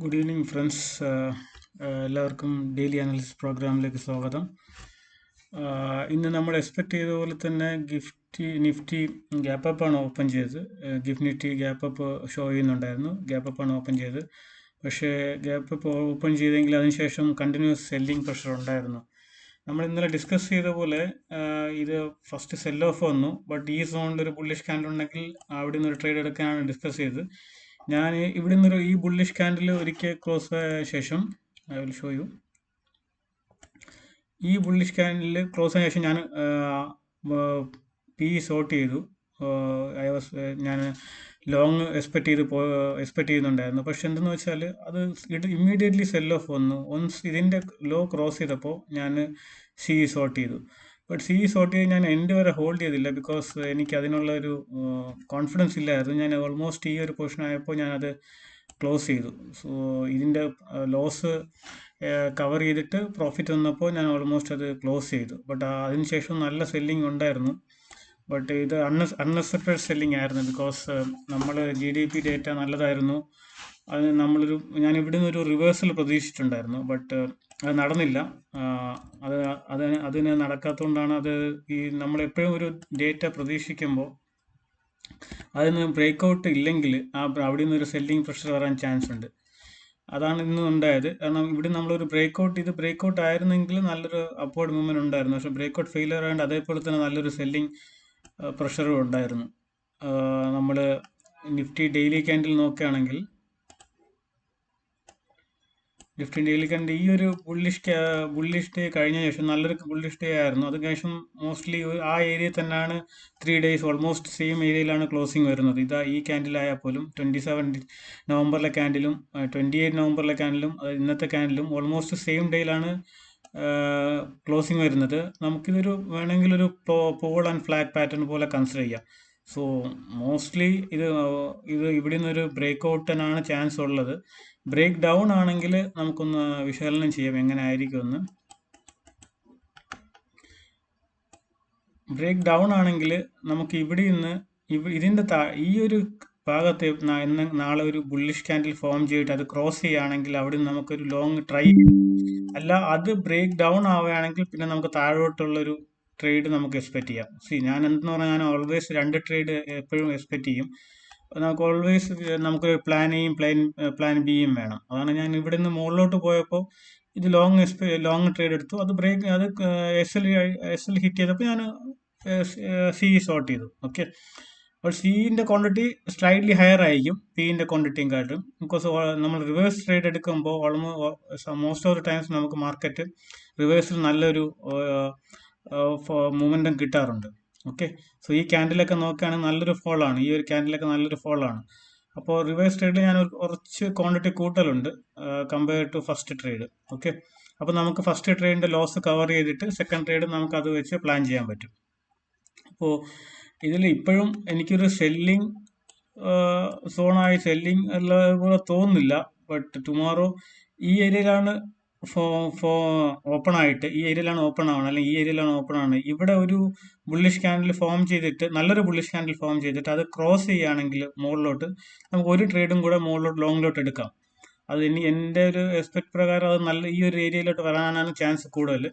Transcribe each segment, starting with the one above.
Good evening friends. എല്ലാവർക്കും daily analysis പ്രോഗ്രാമിലേക്ക് സ്വാഗതം. ഇന്ന് നമ്മൾ എക്സ്പെക്ട് ചെയ്ത പോലെ തന്നെ നിഫ്റ്റി ഗ്യാപ്പ് അപ്പ് ആണ് ഓപ്പൺ ചെയ്തത്. നിഫ്റ്റി ഗ്യാപ്പ് അപ്പ് ഷോ ചെയ്യുന്നുണ്ടായിരുന്നു. ഗ്യാപ്പ് അപ്പ് ആണ് ഓപ്പൺ ചെയ്തത്. പക്ഷേ ഗ്യാപ്പ് അപ്പ് ഓപ്പൺ ചെയ്തെങ്കിൽ അതിനുശേഷം കണ്ടിന്യൂസ് സെല്ലിംഗ് പ്രഷർ ഉണ്ടായിരുന്നു. നമ്മൾ ഇന്നലെ ഡിസ്കസ് ചെയ്ത പോലെ ഇത് ഫസ്റ്റ് സെൽ ഓഫ് വന്നു. ബട്ട് ഈ സോണിൽ ഒരു ബുള്ളിഷ് ക്യാൻഡിൽ ഉണ്ടെങ്കിൽ അവിടെ നിന്ന് ഒരു ട്രേഡ് എടുക്കാനാണ് ഡിസ്കസ് ചെയ്തത്. ഞാൻ ഇവിടെ നിന്നൊരു ഈ ബുള്ളിഷ് ക്യാൻഡിൽ ഒരിക്കൽ ക്ലോസ് ആയ ശേഷം ഐ വിൽ ഷോ യു. ഈ ബുള്ളിഷ് ക്യാൻഡിൽ ക്ലോസ് ആയ ശേഷം ഞാൻ പി സോർട്ട് ചെയ്തു. ഞാൻ ലോങ് എക്സ്പെക്ട് ചെയ്യുന്നുണ്ടായിരുന്നു. പക്ഷെ എന്തെന്ന് വെച്ചാൽ അത് ഇമ്മീഡിയറ്റ്ലി സെൽ ഓഫ് വന്നു. ഒൻസ് ഇതിൻ്റെ ലോ ക്രോസ് ചെയ്തപ്പോൾ ഞാൻ സി സോർട്ട് ചെയ്തു. ബട്ട് സി സോർട്ട് ചെയ്ത് ഞാൻ എൻ്റെ വരെ ഹോൾഡ് ചെയ്തില്ല. ബിക്കോസ് എനിക്ക് അതിനുള്ള ഒരു കോൺഫിഡൻസ് ഇല്ലായിരുന്നു. ഞാൻ ഓൾമോസ്റ്റ് ഈ ഒരു പൊസിഷൻ ആയപ്പോൾ ഞാനത് ക്ലോസ് ചെയ്തു. സോ ഇതിൻ്റെ ലോസ് കവർ ചെയ്തിട്ട് പ്രോഫിറ്റ് വന്നപ്പോൾ ഞാൻ ഓൾമോസ്റ്റ് അത് ക്ലോസ് ചെയ്തു. ബട്ട് അതിനുശേഷം നല്ല സെല്ലിംഗ് ഉണ്ടായിരുന്നു. ബട്ട് ഇത് അൺഎക്സ്പെക്റ്റഡ് സെല്ലിംഗ് ആയിരുന്നു. ബിക്കോസ് നമ്മൾ GDP ഡേറ്റ നല്ലതായിരുന്നു. അത് ഞാൻ ഇവിടെ നിന്ന് ഒരു റിവേഴ്സൽ പ്രതീക്ഷിച്ചിട്ടുണ്ടായിരുന്നു. ബട്ട് അത് നടന്നില്ല. അതിന് നടക്കാത്തതുകൊണ്ടാണ് നമ്മളെപ്പോഴും ഒരു ഡേറ്റ പ്രതീക്ഷിക്കുമ്പോൾ അതിന് ബ്രേക്ക് ഇല്ലെങ്കിൽ അവിടെ നിന്ന് ഒരു സെല്ലിംഗ് പ്രഷർ വരാൻ ചാൻസ് ഉണ്ട്. അതാണ് ഇന്ന് ഉണ്ടായത്. കാരണം ഇവിടെ നമ്മളൊരു ബ്രേക്ക് ഔട്ട് ആയിരുന്നെങ്കിൽ നല്ലൊരു അപ്വേർഡ് മൂവ്മെന്റ് ഉണ്ടായിരുന്നു. പക്ഷെ ബ്രേക്ക് ഔട്ട് ഫെയിലിയർ ആയതുകൊണ്ട് അതേപോലെ തന്നെ നല്ലൊരു സെല്ലിംഗ് പ്രഷറും ഉണ്ടായിരുന്നു. നമ്മൾ നിഫ്റ്റി ഡെയിലി ക്യാൻഡിൽ നോക്കുകയാണെങ്കിൽ ഈ ഒരു ബുള്ളിഷ് ഡേ കഴിഞ്ഞ ശേഷം നല്ലൊരു ബുള്ളിഷ് ഡേ ആയിരുന്നു. അതിനുശേഷം മോസ്റ്റ്ലി ആ ഏരിയ തന്നെയാണ് 3 days ഓൾമോസ്റ്റ് സെയിം ഏരിയയിലാണ് ക്ലോസിങ് വരുന്നത്. ഈ ക്യാൻഡിലായാൽ പോലും 27 നവംബറിലെ ക്യാൻഡിലും 28 നവംബറിലെ ക്യാൻഡിലും ഇന്നത്തെ ക്യാൻഡിലും ഓൾമോസ്റ്റ് സെയിം ഡേയിലാണ് ക്ലോസിങ് വരുന്നത്. നമുക്കിതൊരു വേണമെങ്കിൽ ഒരു പോൾ ആൻഡ് ഫ്ലാഗ് പാറ്റേൺ പോലെ കൺസിഡർ ചെയ്യാം. സോ മോസ്റ്റ്ലി ഇത് ഇവിടെ നിന്നൊരു ബ്രേക്ക് ഔട്ടിനാണ് ചാൻസ് ഉള്ളത്. ബ്രേക്ക് ഡൗൺ ആണെങ്കിൽ നമുക്കൊന്ന് വിശകലനം ചെയ്യാം എങ്ങനെ ആയിരിക്കുമെന്ന്. ബ്രേക്ക് ഡൗൺ ആണെങ്കിൽ നമുക്ക് ഇവിടെ നിന്ന് ഇതിൻ്റെ ഈ ഒരു ഭാഗത്ത് നാളെ ഒരു ബുള്ളിഷ് ക്യാൻഡിൽ ഫോം ചെയ്തിട്ട് അത് ക്രോസ് ചെയ്യുകയാണെങ്കിൽ അവിടെ നിന്ന് നമുക്കൊരു ലോങ് ട്രൈ അല്ല, അത് ബ്രേക്ക് ഡൗൺ ആവുകയാണെങ്കിൽ പിന്നെ നമുക്ക് താഴോട്ടുള്ളൊരു ട്രേഡ് നമുക്ക് എക്സ്പെക്ട് ചെയ്യാം. ഞാൻ എന്തെന്ന് പറഞ്ഞാൽ ഞാൻ ഓൾവേസ് 2 ട്രേഡ് എപ്പോഴും എക്സ്പെക്ട് ചെയ്യും. നമുക്ക് ഓൾവേസ് നമുക്ക് പ്ലാൻ എയും പ്ലാൻ ബിയും വേണം. അതാണ് ഞാൻ ഇവിടെ നിന്ന് മുകളിലോട്ട് പോയപ്പോൾ ഇത് ലോങ് ട്രേഡ് എടുത്തു. അത് എസ് എൽ ഹിറ്റ് ചെയ്തപ്പോൾ ഞാൻ സി ഷോർട്ട് ചെയ്തു. ഓക്കെ, അപ്പോൾ സിന്റെ ക്വാണ്ടിറ്റി സ്ലൈറ്റ്ലി ഹയർ ആയിരിക്കും പിന്റെ ക്വാണ്ടിറ്റിയും കാട്ടും. ബിക്കോസ് നമ്മൾ റിവേഴ്സ് ട്രേഡ് എടുക്കുമ്പോൾ മോസ്റ്റ് ഓഫ് ദ ടൈംസ് നമുക്ക് മാർക്കറ്റ് റിവേഴ്സിൽ നല്ലൊരു മൊമെന്റം കിട്ടാറുണ്ട്. ഓക്കെ, സോ ഈ ക്യാൻഡിലൊക്കെ നോക്കുകയാണെങ്കിൽ നല്ലൊരു ഫോളാണ്. ഈ ഒരു ക്യാൻഡിലൊക്കെ നല്ലൊരു ഫോളാണ്. അപ്പോൾ റിവേഴ്സ് ട്രേഡിൽ ഞാൻ കുറച്ച് ക്വാണ്ടിറ്റി കൂട്ടലുണ്ട് compare to first trade. Okay, അപ്പോൾ നമുക്ക് ഫസ്റ്റ് ട്രേഡിന്റെ ലോസ് കവർ ചെയ്തിട്ട് സെക്കൻഡ് ട്രേഡ് നമുക്ക് അത് വെച്ച് പ്ലാൻ ചെയ്യാൻ പറ്റും. അപ്പോൾ ഇതിൽ ഇപ്പോഴും എനിക്കൊരു സെല്ലിംഗ് സോണായി സെല്ലിംഗ് പോലെ തോന്നുന്നില്ല. ബട്ട് ടുമോറോ ഈ ഏരിയയിലാണ് ഓപ്പൺ ആയിട്ട് ഈ ഏരിയയിലാണ് ഓപ്പൺ ആവണം, അല്ലെങ്കിൽ ഈ ഏരിയയിലാണ് ഓപ്പൺ ആണ്. ഇവിടെ ഒരു ബുള്ളിഷ് ക്യാൻഡിൽ ഫോം ചെയ്തിട്ട് നല്ലൊരു ബുള്ളിഷ് ക്യാൻഡിൽ ഫോം ചെയ്തിട്ട് അത് ക്രോസ് ചെയ്യുകയാണെങ്കിൽ മുകളിലോട്ട് നമുക്ക് ഒരു ട്രേഡും കൂടെ മുകളിലോട്ട് ലോങ്ങിലോട്ട് എടുക്കാം. അത് എൻ്റെ ഒരു എക്സ്പെക്ട് പ്രകാരം അത് ഈ ഒരു ഏരിയയിലോട്ട് വരാനാണ് ചാൻസ് കൂടുതൽ.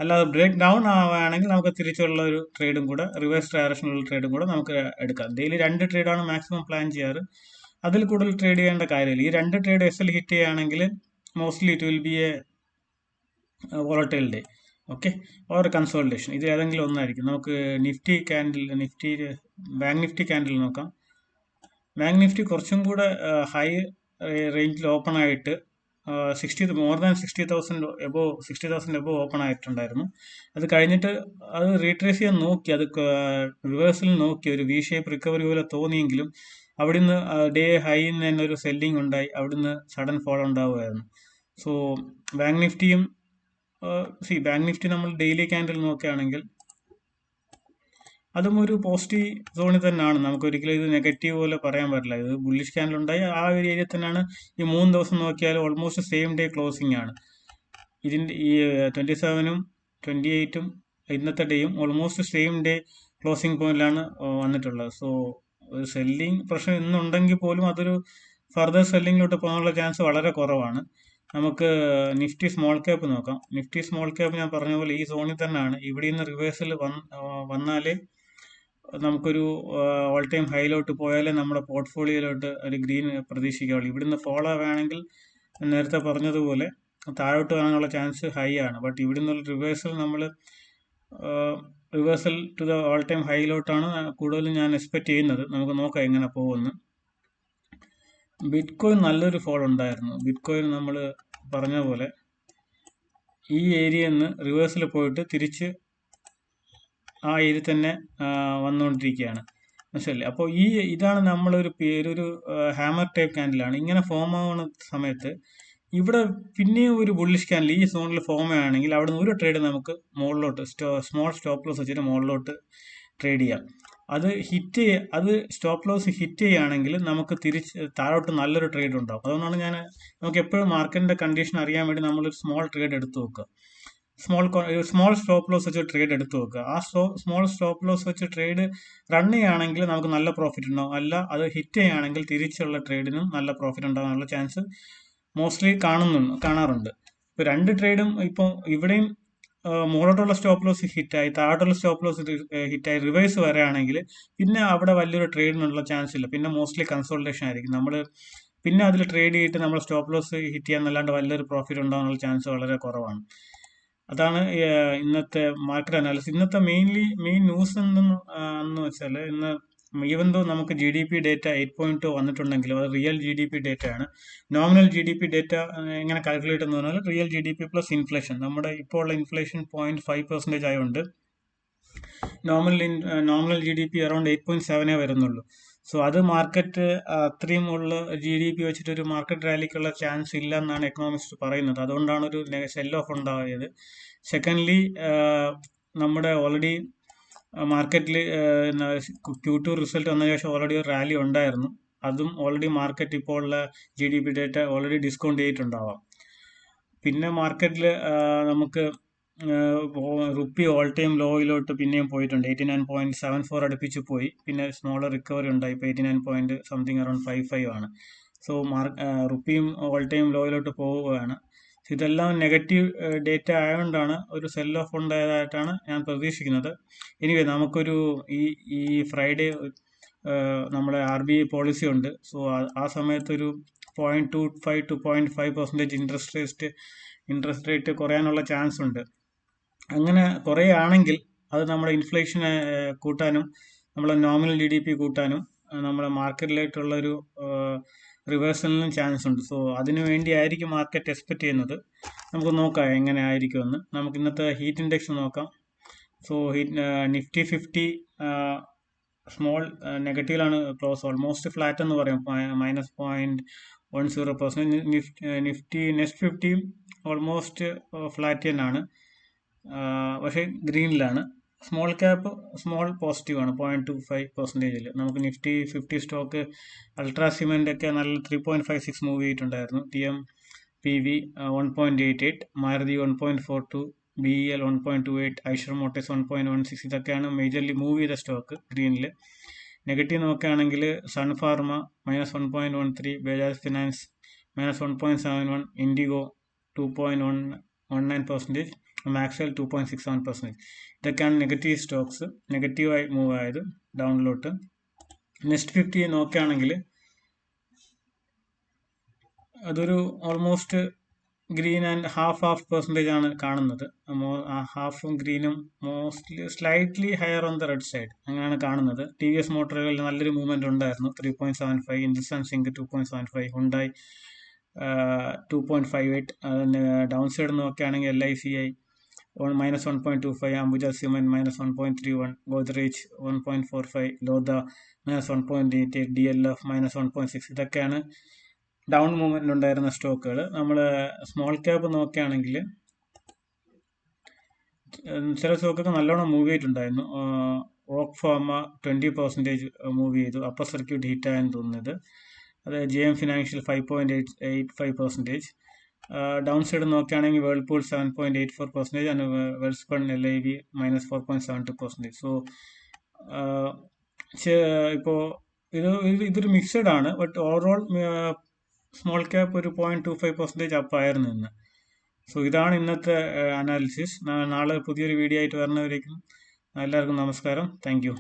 അല്ലാതെ ബ്രേക്ക് ഡൗൺ ആവുകയാണെങ്കിൽ നമുക്ക് തിരിച്ചുള്ള ഒരു ട്രേഡും കൂടെ റിവേഴ്സ് ഡയറക്ഷനുള്ള ട്രേഡും കൂടെ നമുക്ക് എടുക്കാം. ഡെയിലി 2 ട്രേഡാണ് മാക്സിമം പ്ലാൻ ചെയ്യാറ്. അതിൽ കൂടുതൽ ട്രേഡ് ചെയ്യേണ്ട കാര്യമില്ല. ഈ 2 ട്രേഡ് എസ് എൽ ഹിറ്റ് ചെയ്യുകയാണെങ്കിൽ mostly it will be A volatile day. Okay, or consultation, ഇത് ഏതെങ്കിലും ഒന്നായിരിക്കും. നമുക്ക് ബാങ്ക് നിഫ്റ്റി ക്യാൻഡിൽ നോക്കാം. ബാങ്ക് നിഫ്റ്റി കുറച്ചും കൂടെ ഹൈ റേഞ്ചിൽ ഓപ്പൺ ആയിട്ട് മോർ ദാൻ 60,000 എബോ ഓപ്പൺ ആയിട്ടുണ്ടായിരുന്നു. അത് കഴിഞ്ഞിട്ട് അത് റീട്രേസ് ചെയ്യാൻ നോക്കി, അത് റിവേഴ്സിൽ നോക്കി ഒരു വി ഷേപ്പ് റിക്കവറി പോലെ തോന്നിയെങ്കിലും അവിടുന്ന് ഡേ ഹൈയിൽ നിന്ന് തന്നെ ഒരു സെല്ലിംഗ് ഉണ്ടായി. അവിടുന്ന് സഡൻ ഫോൾ ഉണ്ടാവുമായിരുന്നു. സോ ബാങ്ക് നിഫ്റ്റി നമ്മൾ ഡെയിലി ക്യാൻഡിൽ നോക്കുകയാണെങ്കിൽ അതും ഒരു പോസിറ്റീവ് സോണിൽ തന്നെയാണ്. നമുക്ക് ഒരിക്കലും ഇത് നെഗറ്റീവ് പോലെ പറയാൻ പറ്റില്ല. ഇത് ബുള്ളിഷ് ക്യാൻഡിൽ ഉണ്ടായി ആ ഒരു ഏരിയ തന്നെയാണ്. ഈ 3 ദിവസം നോക്കിയാൽ ഓൾമോസ്റ്റ് സെയിം ഡേ ക്ലോസിംഗ് ആണ്. ഇതിൻ്റെ ഈ 27ഉം 28ഉം ഇന്നത്തെ ഡേയും ഓൾമോസ്റ്റ് സെയിം ഡേ ക്ലോസിംഗ് പോയിന്റിലാണ് വന്നിട്ടുള്ളത്. സോ ഒരു സെല്ലിംഗ് പ്രഷർ ഇന്നുണ്ടെങ്കിൽ പോലും അതൊരു ഫർദർ സെല്ലിങ്ങിലോട്ട് പോകാനുള്ള ചാൻസ് വളരെ കുറവാണ്. നമുക്ക് നിഫ്റ്റി സ്മോൾ ക്യാപ്പ് നോക്കാം. നിഫ്റ്റി സ്മോൾ ക്യാപ്പ് ഞാൻ പറഞ്ഞ പോലെ ഈ സോണിൽ തന്നെയാണ്. ഇവിടെ നിന്ന് റിവേഴ്സൽ വന്നാലേ നമുക്കൊരു ഓൾ ടൈം ഹൈയിലോട്ട് പോയാലേ നമ്മുടെ പോർട്ട്ഫോളിയോയിലോട്ട് ഒരു ഗ്രീൻ പ്രതീക്ഷിക്കാവുള്ളൂ. ഇവിടുന്ന് ഫോളോ ആവുകയാണെങ്കിൽ നേരത്തെ പറഞ്ഞതുപോലെ താഴോട്ട് വരാനുള്ള ചാൻസ് ഹൈ ആണ്. ബട്ട് ഇവിടുന്നുള്ള reversal reversal to the all time ഹൈയിലോട്ടാണ് കൂടുതലും ഞാൻ എക്സ്പെക്ട് ചെയ്യുന്നത്. നമുക്ക് നോക്കാം എങ്ങനെ പോകുമെന്ന്. ബിറ്റ് കോയിൻ നല്ലൊരു ഫോൾ ഉണ്ടായിരുന്നു. ബിറ്റ് കോയിൻ നമ്മൾ പറഞ്ഞ പോലെ ഈ ഏരിയയിൽ നിന്ന് റിവേഴ്സിൽ പോയിട്ട് തിരിച്ച് ആ ഏരിയ തന്നെ വന്നുകൊണ്ടിരിക്കുകയാണ്. മനസ്സിലല്ലേ? അപ്പോൾ ഇതാണ് നമ്മളൊരു ഹാമർ ടൈപ്പ് ക്യാൻഡിലാണ്. ഇങ്ങനെ ഫോം ആവുന്ന സമയത്ത് ഇവിടെ പിന്നെയും ഒരു ബുള്ളിഷ് ക്യാൻഡിൽ ഈ സോണിൽ ഫോം ആണെങ്കിൽ അവിടെ നിന്ന് ഒരു ട്രേഡ് നമുക്ക് മുകളിലോട്ട് സ്മോൾ സ്റ്റോപ്പ് ലോസ് വെച്ചിട്ട് മുകളിലോട്ട് ട്രേഡ് ചെയ്യാം. അത് സ്റ്റോപ്പ് ലോസ് ഹിറ്റ് ചെയ്യുകയാണെങ്കിൽ നമുക്ക് തിരിച്ച് താഴോട്ട് നല്ലൊരു ട്രേഡ് ഉണ്ടാവും. അതുകൊണ്ടാണ് നമുക്ക് എപ്പോഴും മാർക്കറ്റിന്റെ കണ്ടീഷൻ അറിയാൻ വേണ്ടി നമ്മളൊരു സ്മോൾ ട്രേഡ് എടുത്തു വെക്കുക. സ്മോൾ സ്റ്റോപ്പ് ലോസ് വെച്ച് ട്രേഡ് എടുത്തു വെക്കുക. ആ സ്മോൾ സ്റ്റോപ്പ് ലോസ് വെച്ച് ട്രേഡ് റൺ ചെയ്യുകയാണെങ്കിൽ നമുക്ക് നല്ല പ്രോഫിറ്റ് ഉണ്ടാവും. അല്ല അത് ഹിറ്റ് ചെയ്യുകയാണെങ്കിൽ തിരിച്ചുള്ള ട്രേഡിനും നല്ല പ്രോഫിറ്റ് ഉണ്ടാകാനുള്ള ചാൻസ് മോസ്റ്റ്ലി കാണാറുണ്ട്. ഇപ്പോൾ രണ്ട് ട്രേഡും ഇപ്പോൾ ഇവിടെയും മുകളിലോട്ടുള്ള സ്റ്റോപ്പ് ലോസ് ഹിറ്റായി, താഴോട്ടുള്ള സ്റ്റോപ്പ് ലോസ് ഹിറ്റായി റിവേഴ്സ് വരികയാണെങ്കിൽ പിന്നെ അവിടെ വലിയൊരു ട്രേഡിനുള്ള ചാൻസ് ഇല്ല. പിന്നെ മോസ്റ്റ്ലി കൺസോൾട്ടേഷൻ ആയിരിക്കും. നമ്മൾ പിന്നെ അതിൽ ട്രേഡ് ചെയ്തിട്ട് നമ്മൾ സ്റ്റോപ്പ് ലോസ് ഹിറ്റ് ചെയ്യാന്നല്ലാണ്ട് വലിയൊരു പ്രോഫിറ്റ് ഉണ്ടാകാനുള്ള ചാൻസ് വളരെ കുറവാണ്. അതാണ് ഇന്നത്തെ മാർക്കറ്റ് അനാലിസിസ്. ഇന്നത്തെ മെയിൻ ന്യൂസ് എന്ന് വെച്ചാൽ ഇന്ന് ഈവൻ ദോ നമുക്ക് GDP ഡേറ്റ 8.2 വന്നിട്ടുണ്ടെങ്കിലും അത് റിയൽ GDP ഡേറ്റ ആണ്. നോമിനൽ GDP ഡേറ്റ എങ്ങനെ കാൽക്കുലേറ്റ് എന്ന് പറഞ്ഞാൽ റിയൽ GDP പ്ലസ് ഇൻഫ്ലേഷൻ. നമ്മുടെ ഇപ്പോൾ ഉള്ള ഇൻഫ്ലേഷൻ 0.5% ആയതുകൊണ്ട് നോമിനൽ GDP അറൌണ്ട് 8.7 വരുന്നുള്ളൂ. സോ അത് മാർക്കറ്റ് അത്രയും ഉള്ള GDP വെച്ചിട്ട് ഒരു മാർക്കറ്റ് റാലിക്കുള്ള ചാൻസ് ഇല്ല എന്നാണ് എക്കണോമിസ്റ്റ് പറയുന്നത്. അതുകൊണ്ടാണ് ഒരു സെൽ ഓഫ് ഉണ്ടായത്. സെക്കൻഡ്ലി നമ്മുടെ ഓൾറെഡി മാർക്കറ്റിൽ Q2 റിസൾട്ട് വന്ന ശേഷം ഓൾറെഡി ഒരു റാലി ഉണ്ടായിരുന്നു. അതും ഓൾറെഡി മാർക്കറ്റ് ഇപ്പോൾ ഉള്ള GDP ഡേറ്റ ഓൾറെഡി ഡിസ്കൗണ്ട് ചെയ്തിട്ടുണ്ടാവാം. പിന്നെ മാർക്കറ്റിൽ നമുക്ക് റുപ്പി ഓൾ ടൈം ലോയിലോട്ട് പിന്നെയും പോയിട്ടുണ്ട്. 89.74 അടുപ്പിച്ച് പോയി. പിന്നെ സ്മോളർ റിക്കവറി ഉണ്ടായി. ഇപ്പോൾ 89 സംതിങ് അറൌണ്ട് 55 ആണ്. സോ റുപ്പിയും ഓൾ ടൈം ലോയിലോട്ട് പോവുകയാണ്. ഇതെല്ലാം നെഗറ്റീവ് ഡേറ്റ ആയതുകൊണ്ടാണ് ഒരു സെൽ ഓഫ് ഉണ്ടായതായിട്ടാണ് ഞാൻ പ്രതീക്ഷിക്കുന്നത്. എനിവേ നമുക്കൊരു ഈ ഫ്രൈഡേ നമ്മുടെ RBI പോളിസി ഉണ്ട്. സോ ആ സമയത്തൊരു 0.25 to 0.5% ഇൻട്രസ്റ്റ് റേറ്റ് കുറയാനുള്ള ചാൻസ് ഉണ്ട്. അങ്ങനെ കുറയുകയാണെങ്കിൽ അത് നമ്മുടെ ഇൻഫ്ലേഷനെ കൂട്ടാനും നമ്മളെ നോമിനൽ GDP കൂട്ടാനും നമ്മുടെ മാർക്കറ്റിലായിട്ടുള്ളൊരു റിവേഴ്സലിനും ചാൻസ് ഉണ്ട്. സോ അതിനു വേണ്ടിയായിരിക്കും മാർക്കറ്റ് എക്സ്പെക്ട് ചെയ്യുന്നത്. നമുക്ക് നോക്കാം എങ്ങനെ ആയിരിക്കുമെന്ന്. നമുക്ക് ഇന്നത്തെ ഹീറ്റ് ഇൻഡെക്സ് നോക്കാം. സോ നിഫ്റ്റി 50 സ്മോൾ നെഗറ്റീവിലാണ് ക്ലോസ്. ഓൾമോസ്റ്റ് ഫ്ലാറ്റ് എന്ന് പറയും, -0.10%. നിഫ്റ്റി നെക്സ്റ്റ് 50 ഓൾമോസ്റ്റ് ഫ്ലാറ്റ് തന്നെയാണ്, പക്ഷേ ഗ്രീനിലാണ്. സ്മോൾ ക്യാപ്പ് സ്മോൾ പോസിറ്റീവ് ആണ് 0.25%. നമുക്ക് നിഫ്റ്റി 50 സ്റ്റോക്ക് അൾട്രാ സിമെന്റ് ഒക്കെ നല്ല 3.56 മൂവ് ചെയ്തിട്ടുണ്ടായിരുന്നു. TMPV 1.88, Maruti 1.42, BEL 1.28, Eicher Motors 1.16. ഇതൊക്കെയാണ് മേജർലി മൂവ് ചെയ്ത സ്റ്റോക്ക് ഗ്രീനിൽ. നെഗറ്റീവ് നോക്കുകയാണെങ്കിൽ സൺ ഫാർമ -1.13, ബജാജ് ഫിനാൻസ് -1.71, ഇൻഡിഗോ 2.19%, മാക്സ്വെൽ 2.67%. ഇതൊക്കെയാണ് നെഗറ്റീവ് സ്റ്റോക്സ്, നെഗറ്റീവായി മൂവ് ആയത് ഡൗണിലോട്ട്. നെക്സ്റ്റ് 50 നോക്കുകയാണെങ്കിൽ അതൊരു almost green and half percentage ആണ് കാണുന്നത്. ഹാഫും ഗ്രീനും mostly slightly higher on the red side അങ്ങനെയാണ് കാണുന്നത്. TVS മോട്ടോറുകളിൽ നല്ലൊരു മൂവ്മെന്റ് ഉണ്ടായിരുന്നു, 3.75, Hindustan Zinc 2.75, Hyundai 2.58. Down side നോക്കുകയാണെങ്കിൽ LICI -1.25, അംബുജ സിമെന്റ് -1.31, ഗോദ്രേജ് 1.45, ലോധ -1.88, DLF -1.6. ഇതൊക്കെയാണ് ഡൗൺ മൂവ്മെന്റ് ഉണ്ടായിരുന്ന സ്റ്റോക്കുകൾ. നമ്മൾ സ്മോൾ ക്യാപ്പ് നോക്കുകയാണെങ്കിൽ ചില സ്റ്റോക്കൊക്കെ നല്ലോണം മൂവ് ചെയ്തിട്ടുണ്ടായിരുന്നു. റോക്ക് ഫാർമ 20% മൂവ് ചെയ്തു, അപ്പർ സർക്യൂട്ട് ഹിറ്റായെന്ന് തോന്നുന്നത്. അത് JM ഫിനാൻഷ്യൽ 5.85%. ഡൗൺ സൈഡ് നോക്കുകയാണെങ്കിൽ Whirlpool 7.84% and Welspun LIV -4.72%. So ഇപ്പോൾ ഇതൊരു മിക്സഡ് ആണ്. ബട്ട് ഓവറോൾ സ്മോൾ ക്യാപ്പ് ഒരു 0.25% അപ്പായിരുന്നു ഇന്ന്. സോ ഇതാണ് ഇന്നത്തെ അനാലിസിസ്. നാളെ പുതിയൊരു വീഡിയോ ആയിട്ട് വരുന്നവരേക്കും എല്ലാവർക്കും നമസ്കാരം. Thank you.